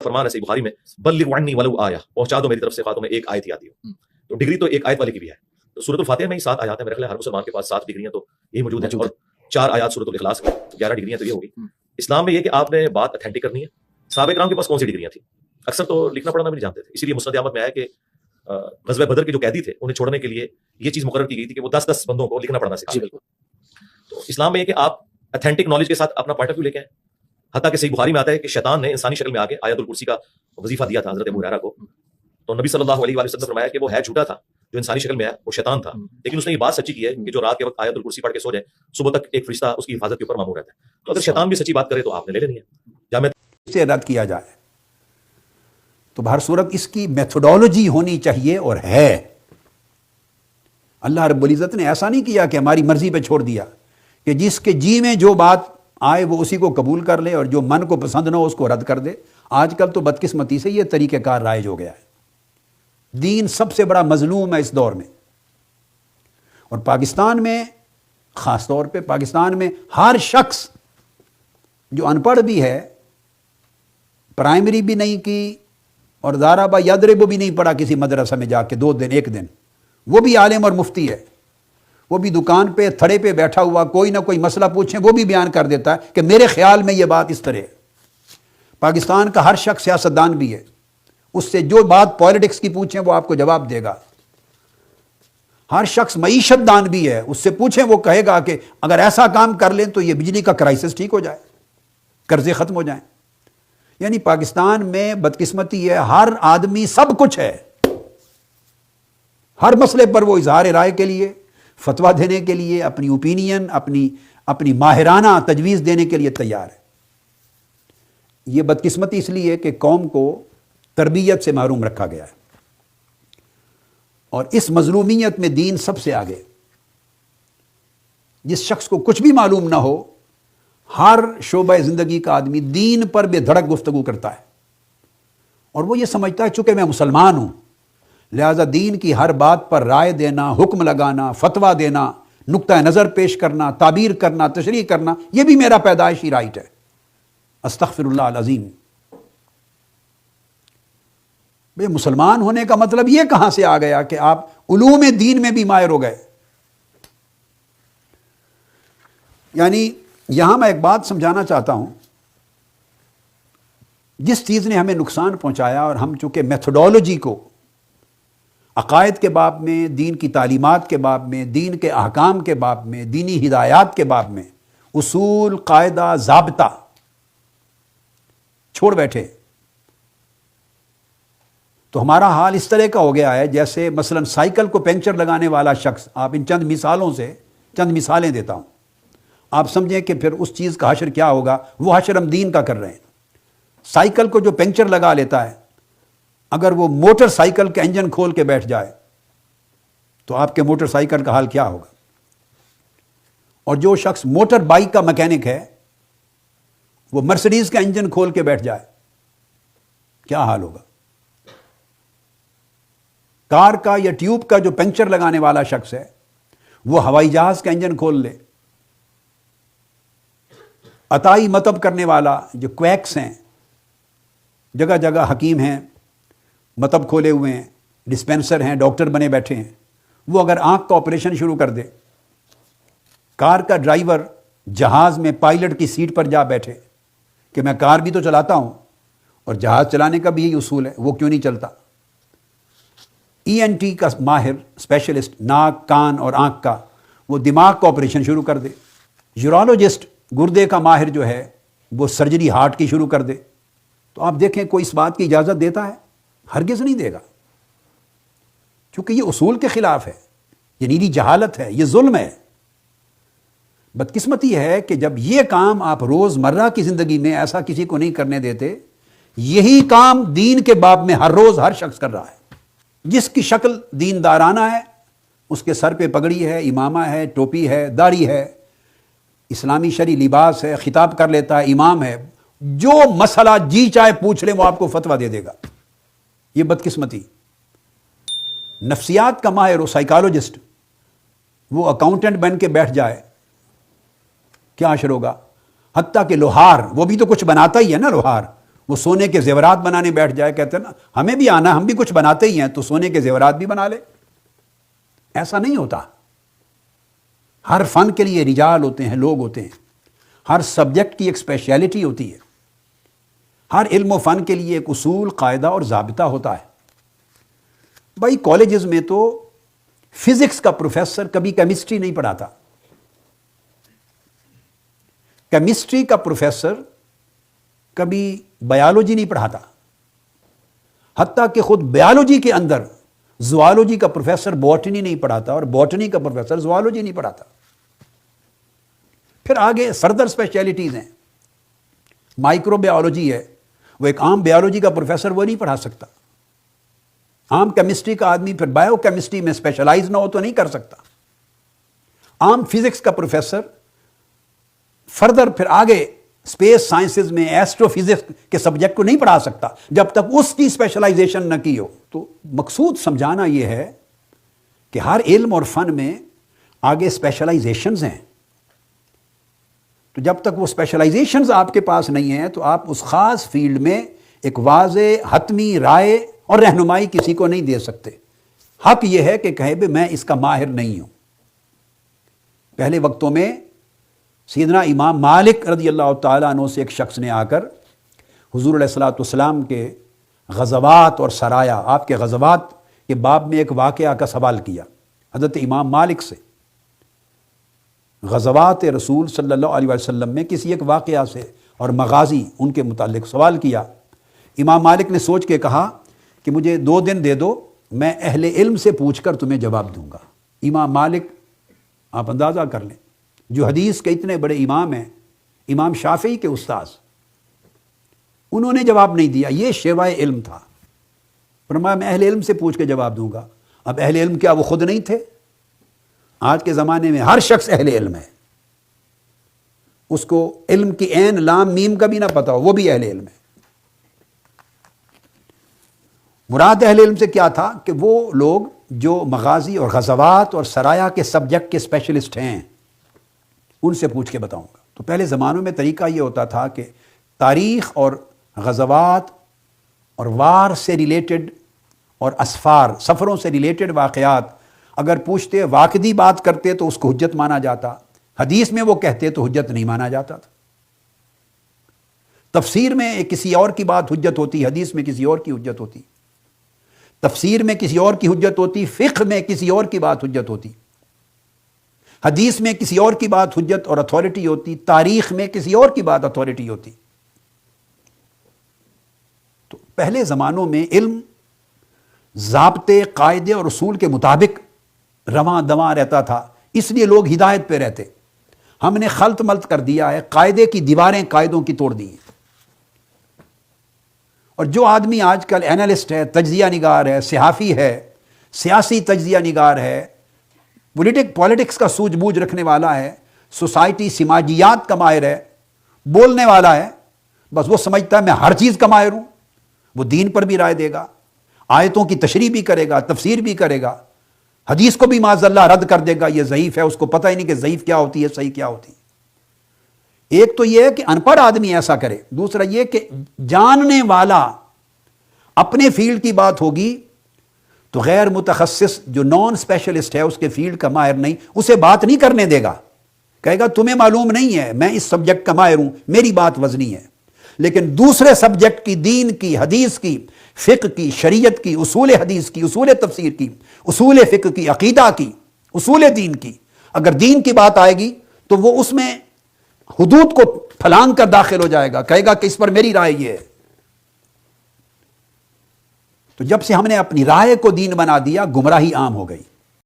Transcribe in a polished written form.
فرمان ہے صحیح بخاری میں بلغ عنی ولو آیا، پہنچا دو میری طرف سے خاتوں میں ایک آیت ہی آتی ہو. تو ڈگری تو ایک آیت والے کی بھی ہے. تو سورۃ الفاتحہ میں ہی 7 آیات ہیں، میرے خیال ہے ہر مسلمان کے پاس 7 ڈگریاں تو یہ موجود ہیں، اور 4 آیات سورۃ الاخلاص کی، 11 ڈگریاں تو یہ ہوگی. اسلام میں یہ کہ آپ نے بات اتھینٹک کرنی ہے. صحابہ کرام کے پاس کون سی ڈگریاں تھیں؟ اکثر تو لکھنا پڑھنا بھی نہیں جانتے تھے، اسی لیے مسند احمد میں آیا کہ غزوہ بدر کے جو قیدی تھے انہیں چھوڑنے کے لیے یہ چیز مقرر کی گئی تھی کہ وہ 10 بندوں کو لکھنا پڑھنا سکھائیں. تو اسلام میں یہ کہ آپ اتھینٹک نالج کے ساتھ اپنا پوائنٹ آف ویو لے کے آئیں. حتیٰ کہ صحیح بخاری میں آتا ہے کہ شیطان نے انسانی شکل میں آ کے آیت الکرسی کا وظیفہ دیا تھا حضرت ابو ہریرہ کو. تو نبی صلی اللہ علیہ وآلہ وسلم نے فرمایا کہ وہ ہے جھوٹا تھا جو انسانی شکل میں ہے، وہ شیطان تھا، لیکن اس نے یہ بات سچی کی ہے کہ جو رات کے وقت آیت الکرسی پڑھ کے سو جائے صبح تک ایک فرشتہ اس کی حفاظت کے اوپر مامور رہتا ہے. تو اگر شیطان بھی سچی بات کرے تو آپ نے لے لینی ہے. جامع سے رد کیا جائے تو بہر صورت اس کی میتھڈولوجی ہونی چاہیے، اور ہے. اللہ رب العزت نے ایسا نہیں کیا کہ ہماری مرضی پہ چھوڑ دیا کہ جس کے جی میں جو بات آئے وہ اسی کو قبول کر لے اور جو من کو پسند نہ ہو اس کو رد کر دے. آج کل تو بدقسمتی سے یہ طریقہ کار رائج ہو گیا ہے. دین سب سے بڑا مظلوم ہے اس دور میں، اور پاکستان میں خاص طور پہ پاکستان میں ہر شخص جو ان پڑھ بھی ہے، پرائمری بھی نہیں کی اور ضرب یضرب بھی نہیں پڑھا کسی مدرسہ میں جا کے 2 دن 1 دن، وہ بھی عالم اور مفتی ہے، وہ بھی دکان پہ تھڑے پہ بیٹھا ہوا کوئی نہ کوئی مسئلہ پوچھیں وہ بھی بیان کر دیتا ہے کہ میرے خیال میں یہ بات اس طرح ہے. پاکستان کا ہر شخص سیاستدان بھی ہے، اس سے جو بات پولیٹکس کی پوچھیں وہ آپ کو جواب دے گا. ہر شخص معیشت دان بھی ہے، اس سے پوچھیں وہ کہے گا کہ اگر ایسا کام کر لیں تو یہ بجلی کا کرائسس ٹھیک ہو جائے، قرضے ختم ہو جائیں. یعنی پاکستان میں بدقسمتی ہے، ہر آدمی سب کچھ ہے، ہر مسئلے پر وہ اظہار رائے کے لیے، فتویٰ دینے کے لیے، اپنی اوپینین، اپنی ماہرانہ تجویز دینے کے لیے تیار ہے. یہ بدقسمتی اس لیے کہ قوم کو تربیت سے محروم رکھا گیا ہے، اور اس مظلومیت میں دین سب سے آگے. جس شخص کو کچھ بھی معلوم نہ ہو، ہر شعبہ زندگی کا آدمی دین پر بے دھڑک گفتگو کرتا ہے، اور وہ یہ سمجھتا ہے چونکہ میں مسلمان ہوں لہذا دین کی ہر بات پر رائے دینا، حکم لگانا، فتویٰ دینا، نقطہ نظر پیش کرنا، تعبیر کرنا، تشریح کرنا، یہ بھی میرا پیدائشی رائٹ ہے. استغفر اللہ العظیم. بے مسلمان ہونے کا مطلب یہ کہاں سے آ گیا کہ آپ علوم دین میں بھی ماہر ہو گئے؟ یعنی یہاں میں ایک بات سمجھانا چاہتا ہوں، جس چیز نے ہمیں نقصان پہنچایا، اور ہم چونکہ میتھڈولوجی کو عقائد کے باب میں، دین کی تعلیمات کے باب میں، دین کے احکام کے باب میں، دینی ہدایات کے باب میں اصول، قاعدہ، ضابطہ چھوڑ بیٹھے، تو ہمارا حال اس طرح کا ہو گیا ہے جیسے مثلا سائیکل کو پنکچر لگانے والا شخص. آپ ان چند مثالوں سے چند مثالیں دیتا ہوں، آپ سمجھیں کہ پھر اس چیز کا حشر کیا ہوگا. وہ حشر ہم دین کا کر رہے ہیں. سائیکل کو جو پنکچر لگا لیتا ہے، اگر وہ موٹر سائیکل کا انجن کھول کے بیٹھ جائے تو آپ کے موٹر سائیکل کا حال کیا ہوگا؟ اور جو شخص موٹر بائک کا میکینک ہے، وہ مرسیڈیز کا انجن کھول کے بیٹھ جائے، کیا حال ہوگا؟ کار کا یا ٹیوب کا جو پنکچر لگانے والا شخص ہے، وہ ہوائی جہاز کا انجن کھول لے. عطائی مطب کرنے والا جو کویکس ہیں، جگہ جگہ حکیم ہیں، مطب کھولے ہوئے ہیں، ڈسپینسر ہیں، ڈاکٹر بنے بیٹھے ہیں، وہ اگر آنکھ کا آپریشن شروع کر دے، کار کا ڈرائیور جہاز میں پائلٹ کی سیٹ پر جا بیٹھے کہ میں کار بھی تو چلاتا ہوں اور جہاز چلانے کا بھی یہی اصول ہے، وہ کیوں نہیں چلتا؟ ENT کا ماہر اسپیشلسٹ، ناک، کان اور آنکھ کا، وہ دماغ کا آپریشن شروع کر دے. یورولوجسٹ، گردے کا ماہر جو ہے، وہ سرجری ہارٹ کی شروع کر دے. تو آپ دیکھیں کوئی اس بات کی اجازت دیتا ہے؟ ہرگز نہیں دے گا، کیونکہ یہ اصول کے خلاف ہے، یہ نیری جہالت ہے، یہ ظلم ہے. بدقسمتی ہے کہ جب یہ کام آپ روز مرہ کی زندگی میں ایسا کسی کو نہیں کرنے دیتے، یہی کام دین کے باب میں ہر روز ہر شخص کر رہا ہے. جس کی شکل دیندارانہ ہے، اس کے سر پہ پگڑی ہے، امامہ ہے، ٹوپی ہے، داڑھی ہے، اسلامی شرعی لباس ہے، خطاب کر لیتا ہے، امام ہے، جو مسئلہ جی چاہے پوچھ لے وہ آپ کو فتویٰ دے دے گا. یہ بدقسمتی. نفسیات کا ماہر ہو، سائیکالوجسٹ، وہ اکاؤنٹنٹ بن کے بیٹھ جائے، کیا حشر ہوگا؟ حتیٰ کہ لوہار، وہ بھی تو کچھ بناتا ہی ہے نا، لوہار وہ سونے کے زیورات بنانے بیٹھ جائے، کہتے ہیں نا ہمیں بھی آنا، ہم بھی کچھ بناتے ہی ہیں، تو سونے کے زیورات بھی بنا لے۔ ایسا نہیں ہوتا۔ ہر فن کے لیے رجال ہوتے ہیں، لوگ ہوتے ہیں، ہر سبجیکٹ کی ایک اسپیشلٹی ہوتی ہے، ہر علم و فن کے لیے ایک اصول، قاعدہ اور ضابطہ ہوتا ہے۔ بھائی کالجز میں تو فزکس کا پروفیسر کبھی کیمسٹری نہیں پڑھاتا، کیمسٹری کا پروفیسر کبھی بایولوجی نہیں پڑھاتا، حتیٰ کہ خود بایولوجی کے اندر زوالوجی کا پروفیسر بوٹنی نہیں پڑھاتا اور بوٹنی کا پروفیسر زوالوجی نہیں پڑھاتا۔ پھر آگے فردر اسپیشلٹیز ہیں، مائکرو بایولوجی ہے، وہ ایک عام بایولوجی کا پروفیسر وہ نہیں پڑھا سکتا، عام کیمسٹری کا آدمی پھر بایو کیمسٹری میں اسپیشلائز نہ ہو تو نہیں کر سکتا، عام فزکس کا پروفیسر فردر پھر آگے اسپیس سائنسز میں ایسٹرو فزکس کے سبجیکٹ کو نہیں پڑھا سکتا جب تک اس کی اسپیشلائزیشن نہ کی ہو۔ تو مقصود سمجھانا یہ ہے کہ ہر علم اور فن میں آگے اسپیشلائزیشنز ہیں، تو جب تک وہ اسپیشلائزیشنز آپ کے پاس نہیں ہیں تو آپ اس خاص فیلڈ میں ایک واضح حتمی رائے اور رہنمائی کسی کو نہیں دے سکتے۔ حق یہ ہے کہ کہے بھی میں اس کا ماہر نہیں ہوں۔ پہلے وقتوں میں سیدنا امام مالک رضی اللہ تعالیٰ عنہ سے ایک شخص نے آ کر حضور علیہ الصلوۃ والسلام کے غزوات اور سرایا، آپ کے غزوات کے باب میں ایک واقعہ کا سوال کیا حضرت امام مالک سے۔ غزوات رسول صلی اللہ علیہ وسلم میں کسی ایک واقعہ سے اور مغازی ان کے متعلق سوال کیا۔ امام مالک نے سوچ کے کہا کہ مجھے 2 دن دے دو، میں اہل علم سے پوچھ کر تمہیں جواب دوں گا۔ امام مالک، آپ اندازہ کر لیں، جو حدیث کے اتنے بڑے امام ہیں، امام شافعی کے استاذ، انہوں نے جواب نہیں دیا، یہ شیوائے علم تھا۔ فرمایا میں اہل علم سے پوچھ کے جواب دوں گا۔ اب اہل علم کیا وہ خود نہیں تھے؟ آج کے زمانے میں ہر شخص اہل علم ہے، اس کو علم کی عین لام میم کا بھی نہ پتا ہو، وہ بھی اہل علم ہے۔ مراد اہل علم سے کیا تھا کہ وہ لوگ جو مغازی اور غزوات اور سرایا کے سبجیکٹ کے اسپیشلسٹ ہیں، ان سے پوچھ کے بتاؤں گا۔ تو پہلے زمانوں میں طریقہ یہ ہوتا تھا کہ تاریخ اور غزوات اور وار سے ریلیٹڈ اور اسفار، سفروں سے ریلیٹڈ واقعات اگر پوچھتے، واقعی بات کرتے تو اس کو حجت مانا جاتا، حدیث میں وہ کہتے تو حجت نہیں مانا جاتا تھا۔ تفسیر میں کسی اور کی بات حجت ہوتی، حدیث میں کسی اور کی حجت ہوتی، تفسیر میں کسی اور کی حجت ہوتی، فقہ میں کسی اور کی بات حجت ہوتی، حدیث میں کسی اور کی بات حجت اور اتھارٹی ہوتی، تاریخ میں کسی اور کی بات اتھارٹی ہوتی۔ تو پہلے زمانوں میں علم ضابطے، قاعدے اور اصول کے مطابق رواں دواں رہتا تھا، اس لیے لوگ ہدایت پہ رہتے۔ ہم نے خلط ملط کر دیا ہے، قاعدے کی دیواریں قاعدوں کی توڑ دی ہیں۔ اور جو آدمی آج کل اینالسٹ ہے، تجزیہ نگار ہے، صحافی ہے، سیاسی تجزیہ نگار ہے، پولیٹکس کا سوجھ بوجھ رکھنے والا ہے، سوسائٹی سماجیات کا ماہر ہے، بولنے والا ہے، بس وہ سمجھتا ہے میں ہر چیز کا ماہر ہوں، وہ دین پر بھی رائے دے گا، آیتوں کی تشریح بھی کرے گا، تفسیر بھی کرے گا، حدیث کو بھی معاذ اللہ رد کر دے گا، یہ ضعیف ہے، اس کو پتہ ہی نہیں کہ ضعیف کیا ہوتی ہے، صحیح کیا ہوتی ہے۔ ایک تو یہ ہے کہ ان پڑھ آدمی ایسا کرے، دوسرا یہ کہ جاننے والا اپنے فیلڈ کی بات ہوگی تو غیر متخصص جو نان اسپیشلسٹ ہے، اس کے فیلڈ کا ماہر نہیں، اسے بات نہیں کرنے دے گا، کہے گا تمہیں معلوم نہیں ہے، میں اس سبجیکٹ کا ماہر ہوں، میری بات وزنی ہے۔ لیکن دوسرے سبجیکٹ کی، دین کی، حدیث کی، فقہ کی، شریعت کی، اصول حدیث کی، اصول تفسیر کی، اصول فقہ کی، عقیدہ کی، اصول دین کی، اگر دین کی بات آئے گی تو وہ اس میں حدود کو پھلانگ کر داخل ہو جائے گا، کہے گا کہ اس پر میری رائے یہ ہے۔ تو جب سے ہم نے اپنی رائے کو دین بنا دیا، گمراہی عام ہو گئی۔